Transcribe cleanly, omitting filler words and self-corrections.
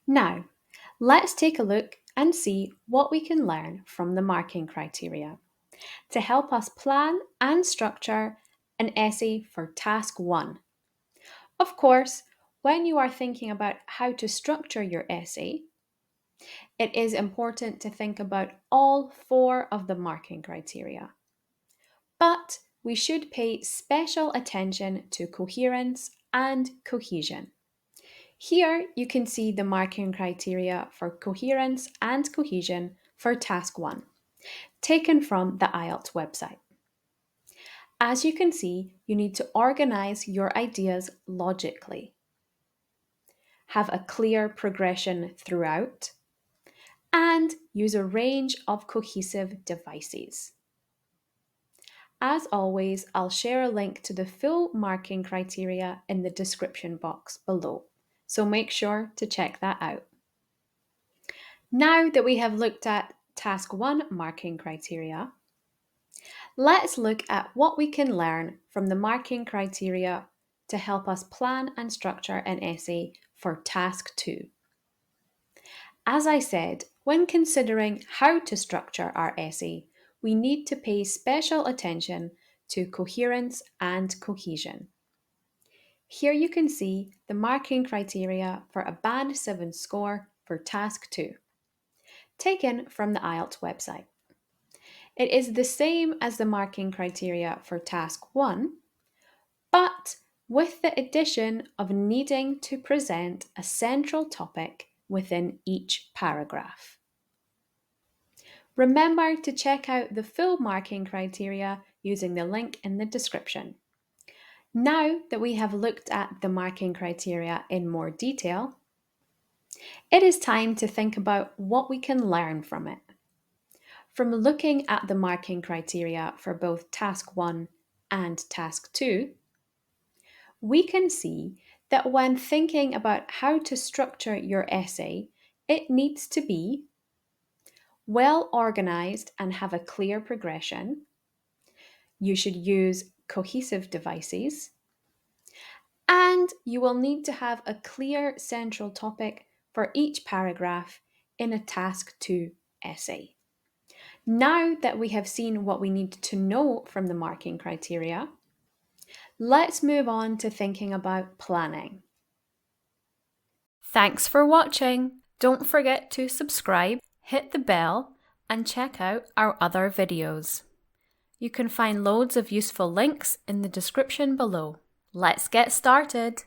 Now, let's take a look and see what we can learn from the marking criteria to help us plan and structure an essay for Task 1. Of course, when you are thinking about how to structure your essay, it is important to think about all 4 of the marking criteria. But we should pay special attention to coherence and cohesion. Here you can see the marking criteria for coherence and cohesion for Task 1, taken from the IELTS website. As you can see, you need to organise your ideas logically, have a clear progression throughout, and use a range of cohesive devices. As always, I'll share a link to the full marking criteria in the description box below, so make sure to check that out. Now that we have looked at Task 1 marking criteria, let's look at what we can learn from the marking criteria to help us plan and structure an essay for Task 2. As I said, when considering how to structure our essay, we need to pay special attention to coherence and cohesion. Here you can see the marking criteria for a Band 7 score for Task 2, taken from the IELTS website. It is the same as the marking criteria for Task 1, but with the addition of needing to present a central topic within each paragraph. Remember to check out the full marking criteria using the link in the description. Now that we have looked at the marking criteria in more detail, it is time to think about what we can learn from it. From looking at the marking criteria for both Task 1 and Task 2, we can see that when thinking about how to structure your essay, it needs to be well organised and have a clear progression. You should use cohesive devices, and you will need to have a clear central topic for each paragraph in a Task 2 essay. Now that we have seen what we need to know from the marking criteria, let's move on to thinking about planning. Thanks for watching. Don't forget to subscribe, hit the bell, and check out our other videos. You can find loads of useful links in the description below. Let's get started.